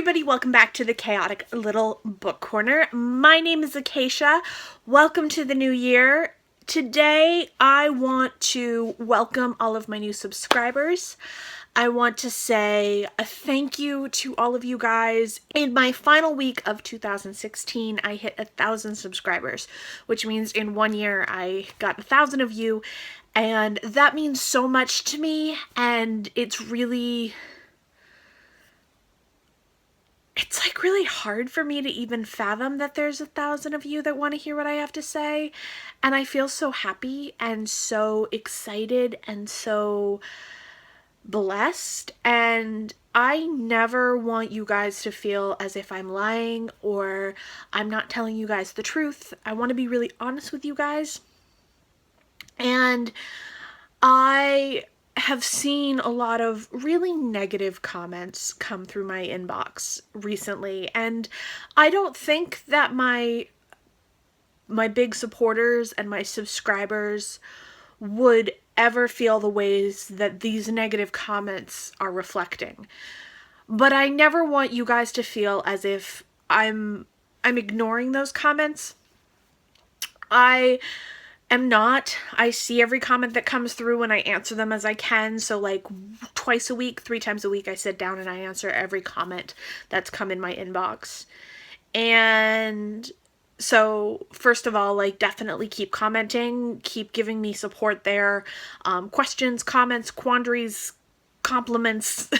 everybody, welcome back to the Chaotic Little Book Corner. My name is Acacia. Welcome to the new year. Today I want to welcome all of my new subscribers. I want to say a thank you to all of you guys. In my final week of 2016, I hit 1,000 subscribers, which means in 1 year I got 1,000 of you, and that means so much to me, and it's like really hard for me to even fathom that there's 1,000 of you that want to hear what I have to say. And I feel so happy and so excited and so blessed. And I never want you guys to feel as if I'm lying or I'm not telling you guys the truth. I want to be really honest with you guys. And I have seen a lot of really negative comments come through my inbox recently, and I don't think that my big supporters and my subscribers would ever feel the ways that these negative comments are reflecting. But I never want you guys to feel as if I'm ignoring those comments. I am not. I see every comment that comes through and I answer them as I can. So like twice a week, 3 times a week, I sit down and I answer every comment that's come in my inbox. And so first of all, like, definitely keep commenting, keep giving me support there. Questions, comments, quandaries, compliments,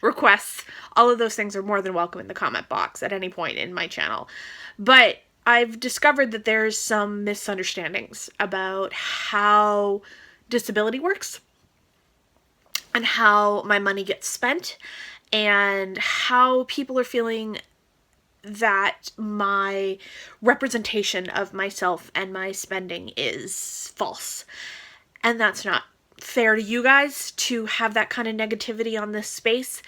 requests, all of those things are more than welcome in the comment box at any point in my channel. But I've discovered that there's some misunderstandings about how disability works and how my money gets spent and how people are feeling that my representation of myself and my spending is false. And that's not fair to you guys to have that kind of negativity on this space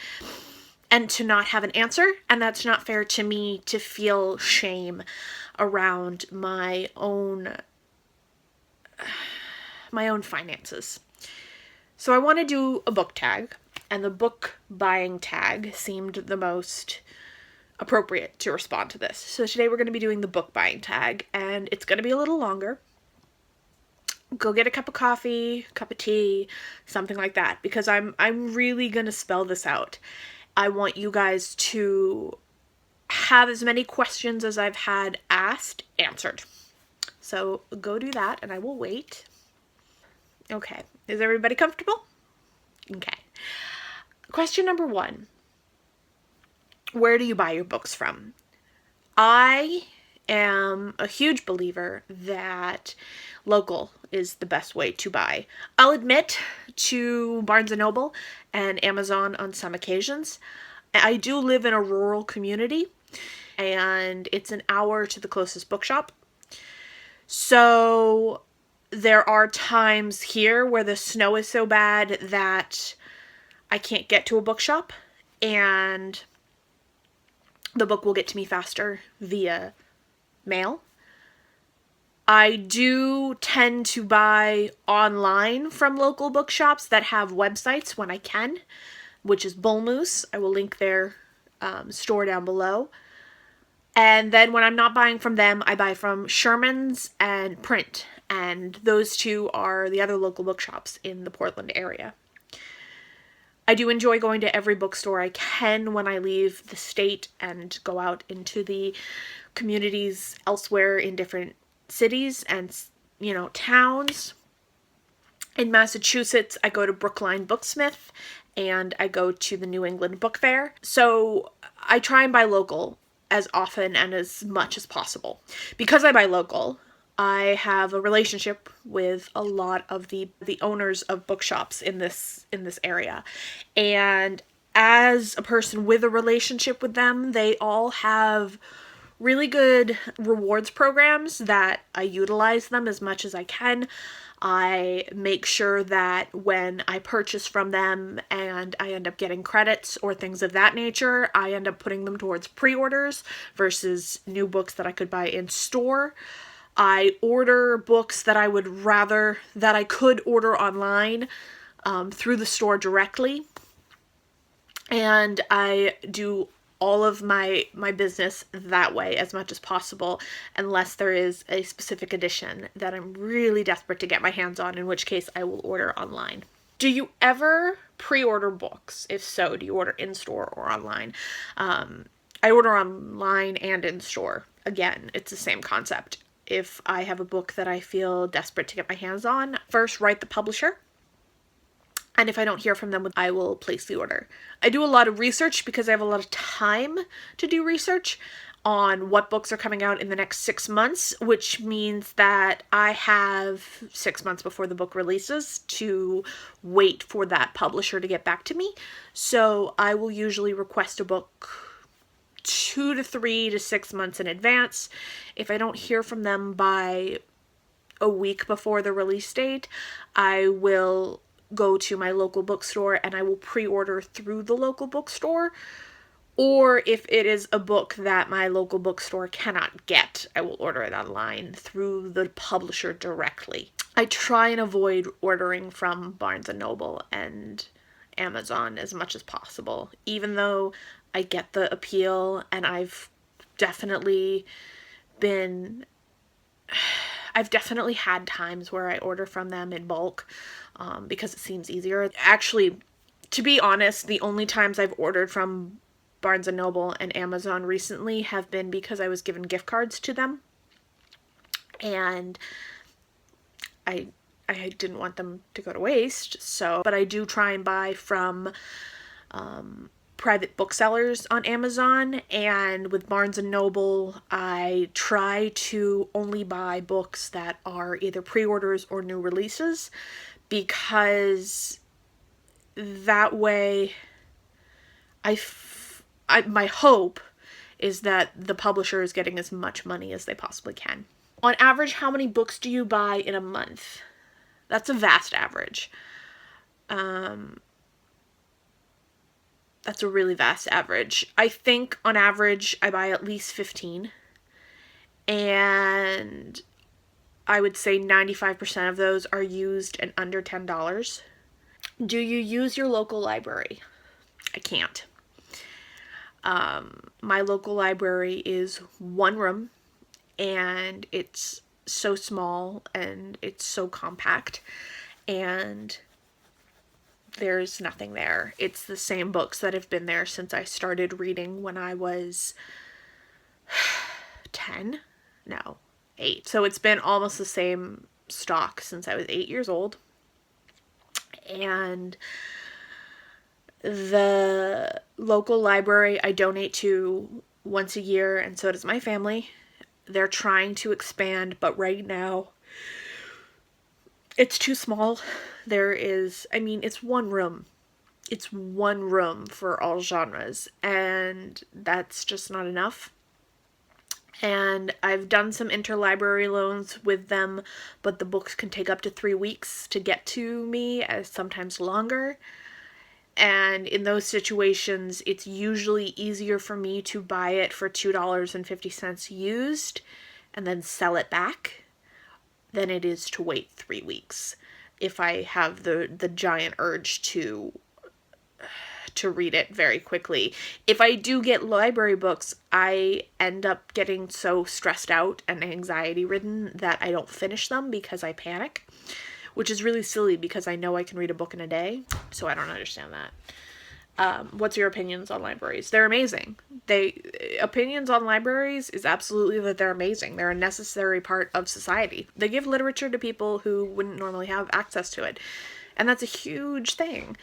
and to not have an answer. And that's not fair to me to feel shame around my own finances. So I want to do a book tag, and the book buying tag seemed the most appropriate to respond to this. So today we're going to be doing the book buying tag, and it's going to be a little longer. Go get a cup of coffee, cup of tea, something like that, because I'm really going to spell this out. I want you guys to have as many questions as I've had asked answered. So go do that and I will wait. Okay, is everybody comfortable? Okay. Question number 1. Where do you buy your books from? I am a huge believer that local is the best way to buy. I'll admit to Barnes & Noble and Amazon on some occasions. I do live in a rural community, and it's an hour to the closest bookshop. So there are times here where the snow is so bad that I can't get to a bookshop, and the book will get to me faster via mail. I do tend to buy online from local bookshops that have websites when I can, which is Bull Moose. I will link their store down below. And then when I'm not buying from them, I buy from Sherman's and Print. And those two are the other local bookshops in the Portland area. I do enjoy going to every bookstore I can when I leave the state and go out into the communities elsewhere in different cities and, towns. In Massachusetts, I go to Brookline Booksmith and I go to the New England Book Fair. So I try and buy local as often and as much as possible. Because I buy local, I have a relationship with a lot of the owners of bookshops in this area. And as a person with a relationship with them, they all have really good rewards programs that I utilize them as much as I can. I make sure that when I purchase from them and I end up getting credits or things of that nature, I end up putting them towards pre-orders versus new books that I could buy in store. I order books that I could order online through the store directly. And I do all of my business that way as much as possible, unless there is a specific edition that I'm really desperate to get my hands on, in which case I will order online. Do you ever pre-order books? If so, do you order in-store or online? I order online and in-store. Again, it's the same concept. If I have a book that I feel desperate to get my hands on, first write the publisher. And if I don't hear from them, I will place the order. I do a lot of research because I have a lot of time to do research on what books are coming out in the next 6 months, which means that I have 6 months before the book releases to wait for that publisher to get back to me. So I will usually request a book 2 to 3 to 6 months in advance. If I don't hear from them by a week before the release date, I will go to my local bookstore and I will pre-order through the local bookstore. Or if it is a book that my local bookstore cannot get, I will order it online through the publisher directly. I try and avoid ordering from Barnes & Noble and Amazon as much as possible, even though I get the appeal, and I've definitely had times where I order from them in bulk because it seems easier. Actually, to be honest, the only times I've ordered from Barnes & Noble and Amazon recently have been because I was given gift cards to them, and I didn't want them to go to waste. But I do try and buy from private booksellers on Amazon, and with Barnes & Noble, I try to only buy books that are either pre-orders or new releases, because that way my hope is that the publisher is getting as much money as they possibly can. On average, how many books do you buy in a month? That's a vast average. That's a really vast average. I think on average I buy at least 15, and I would say 95% of those are used and under $10. Do you use your local library? I can't. My local library is one room, and it's so small and it's so compact, and there's nothing there. It's the same books that have been there since I started reading when I was 10? No, 8. So it's been almost the same stock since I was 8 years old. And the local library I donate to once a year, and so does my family. They're trying to expand, but right now it's too small. It's one room. It's one room for all genres, and that's just not enough. And I've done some interlibrary loans with them, but the books can take up to 3 weeks to get to me, as sometimes longer. And in those situations, it's usually easier for me to buy it for $2.50 used and then sell it back than it is to wait 3 weeks if I have the giant urge to read it very quickly. If I do get library books, I end up getting so stressed out and anxiety ridden that I don't finish them because I panic, which is really silly because I know I can read a book in a day, so I don't understand that. What's your opinions on libraries? They're amazing. Opinions on libraries is absolutely that they're amazing. They're a necessary part of society. They give literature to people who wouldn't normally have access to it. And that's a huge thing.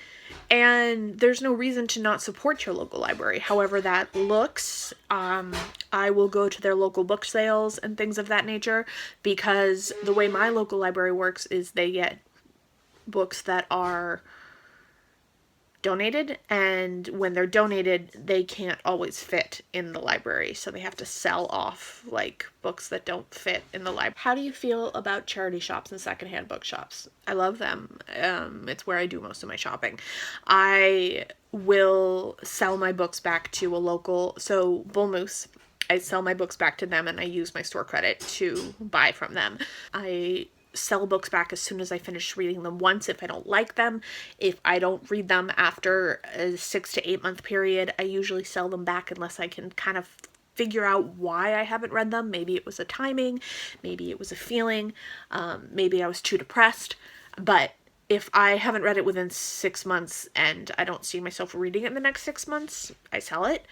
And there's no reason to not support your local library. However that looks, I will go to their local book sales and things of that nature, because the way my local library works is they get books that are donated, and when they're donated, they can't always fit in the library, so they have to sell off books that don't fit in the library. How do you feel about charity shops and secondhand bookshops? I love them. It's where I do most of my shopping. I will sell my books back to a local, so Bull Moose, I sell my books back to them and I use my store credit to buy from them. I sell books back as soon as I finish reading them once if I don't like them. If I don't read them after a 6 to 8 month period, I usually sell them back unless I can kind of figure out why I haven't read them. Maybe it was a timing, maybe it was a feeling, maybe I was too depressed. But if I haven't read it within 6 months and I don't see myself reading it in the next 6 months, I sell it.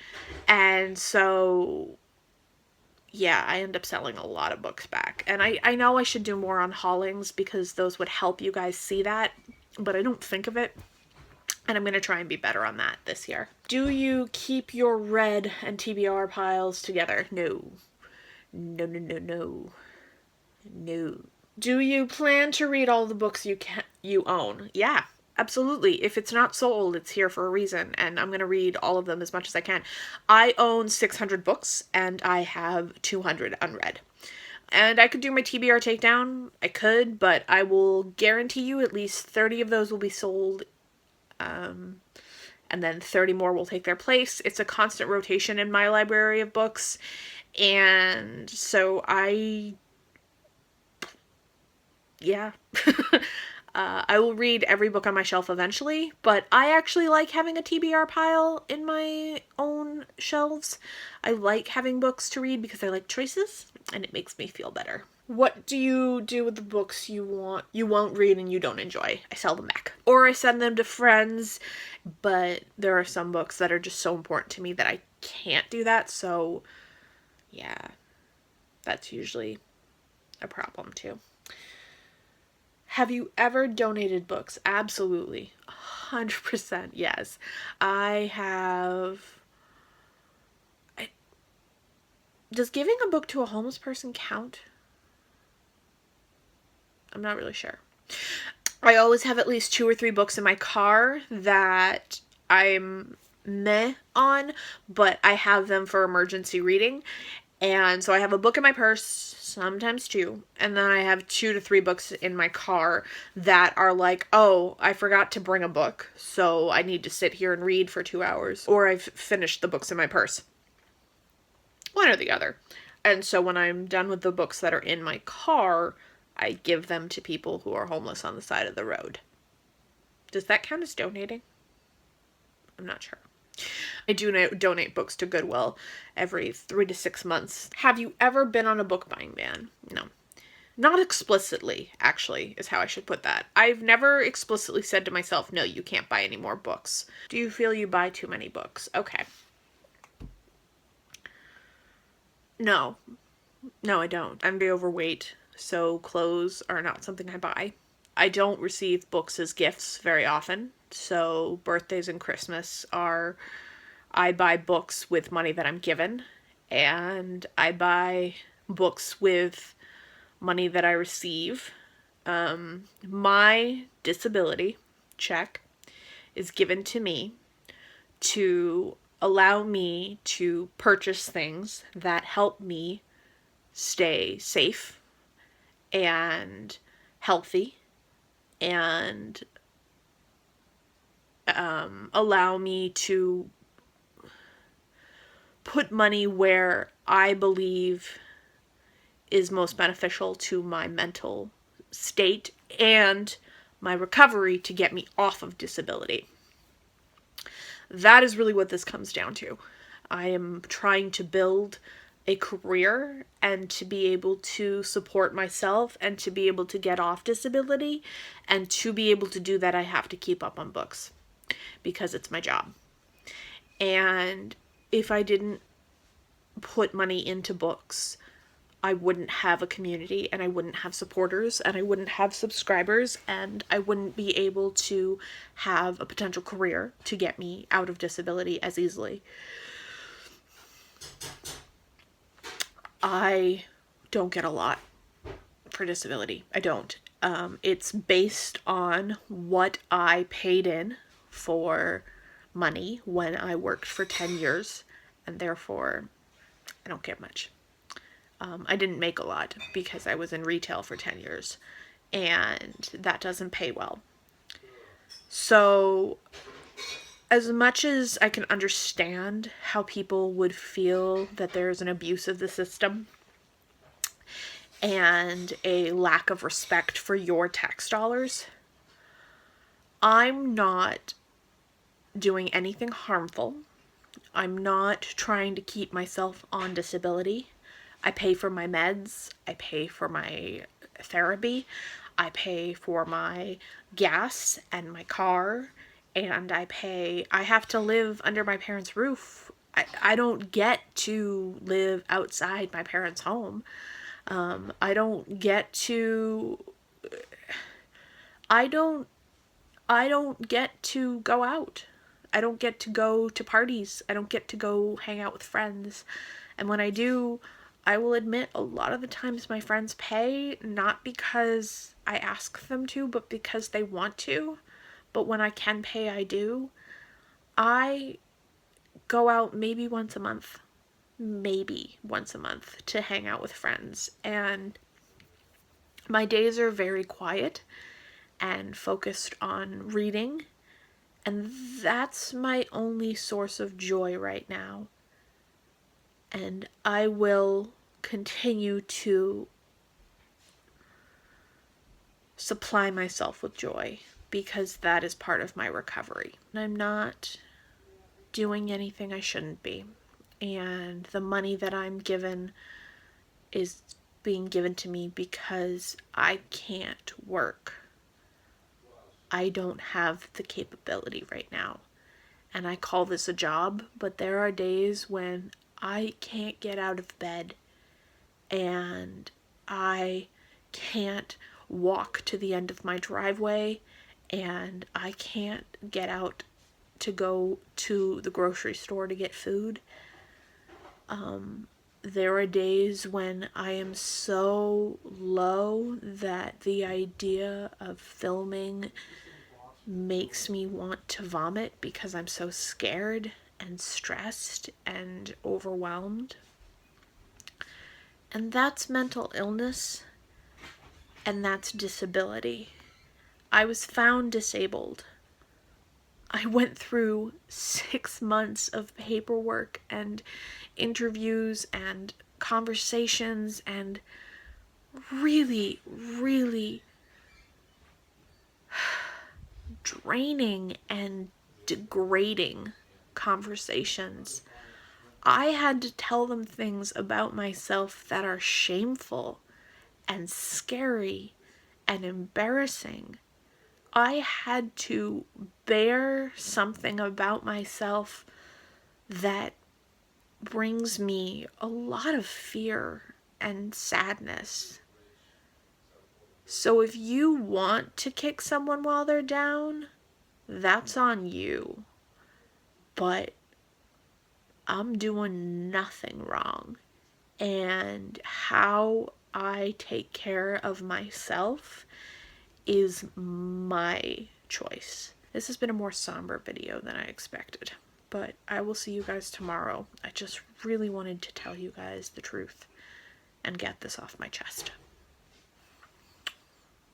And so, yeah, I end up selling a lot of books back. And I know I should do more on haulings because those would help you guys see that, but I don't think of it. And I'm going to try and be better on that this year. Do you keep your read and TBR piles together? No. No, no, no, no. No. Do you plan to read all the books you own? Yeah, absolutely. If it's not sold, it's here for a reason, and I'm going to read all of them as much as I can. I own 600 books, and I have 200 unread. And I could do my TBR takedown. I could, but I will guarantee you at least 30 of those will be sold, and then 30 more will take their place. It's a constant rotation in my library of books, and so yeah. I will read every book on my shelf eventually, but I actually like having a TBR pile in my own shelves. I like having books to read because I like choices, and it makes me feel better. What do you do with the books you won't read and you don't enjoy? I sell them back. Or I send them to friends, but there are some books that are just so important to me that I can't do that, so yeah, that's usually a problem too. Have you ever donated books? Absolutely. 100% yes. I have. Does giving a book to a homeless person count? I'm not really sure. I always have at least 2 or 3 books in my car that I'm meh on, but I have them for emergency reading. And so I have a book in my purse, sometimes 2, and then I have 2 to 3 books in my car that are like, oh, I forgot to bring a book, so I need to sit here and read for 2 hours, or I've finished the books in my purse. One or the other. And so when I'm done with the books that are in my car, I give them to people who are homeless on the side of the road. Does that count as donating? I'm not sure. I do donate books to Goodwill every 3 to 6 months. Have you ever been on a book buying ban? No. Not explicitly, actually, is how I should put that. I've never explicitly said to myself, no, you can't buy any more books. Do you feel you buy too many books? Okay. No. No, I don't. I'm very overweight, so clothes are not something I buy. I don't receive books as gifts very often, so birthdays and Christmas I buy books with money that I'm given, and I buy books with money that I receive. My disability check is given to me to allow me to purchase things that help me stay safe and healthy and allow me to put money where I believe is most beneficial to my mental state and my recovery to get me off of disability. That is really what this comes down to. I am trying to build a career and to be able to support myself and to be able to get off disability, and to be able to do that I have to keep up on books because it's my job. And if I didn't put money into books, I wouldn't have a community, and I wouldn't have supporters, and I wouldn't have subscribers, and I wouldn't be able to have a potential career to get me out of disability as easily. I don't get a lot for disability. I don't. It's based on what I paid in for money when I worked for 10 years, and therefore I don't get much. I didn't make a lot because I was in retail for 10 years, and that doesn't pay well. So, as much as I can understand how people would feel that there's an abuse of the system, and a lack of respect for your tax dollars. I'm not doing anything harmful. I'm not trying to keep myself on disability. I pay for my meds. I pay for my therapy. I pay for my gas and my car. And I have to live under my parents' roof. I don't get to live outside my parents' home. I don't get to, I don't, I don't get to go out. I don't get to go to parties. I don't get to go hang out with friends. And when I do, I will admit a lot of the times my friends pay, not because I ask them to, but because they want to. But when I can pay, I do. I go out maybe once a month to hang out with friends. And my days are very quiet and focused on reading. And that's my only source of joy right now. And I will continue to supply myself with joy because that is part of my recovery. I'm not doing anything I shouldn't be. And the money that I'm given is being given to me because I can't work. I don't have the capability right now. And I call this a job, but there are days when I can't get out of bed and I can't walk to the end of my driveway and I can't get out to go to the grocery store to get food. There are days when I am so low that the idea of filming makes me want to vomit because I'm so scared and stressed and overwhelmed. And that's mental illness, and that's disability. I was found disabled. I went through 6 months of paperwork and interviews and conversations and really, really draining and degrading conversations. I had to tell them things about myself that are shameful and scary and embarrassing. I had to bear something about myself that brings me a lot of fear and sadness. So if you want to kick someone while they're down, that's on you. But I'm doing nothing wrong. And how I take care of myself is my choice. This has been a more somber video than I expected, but I will see you guys tomorrow. I just really wanted to tell you guys the truth and get this off my chest.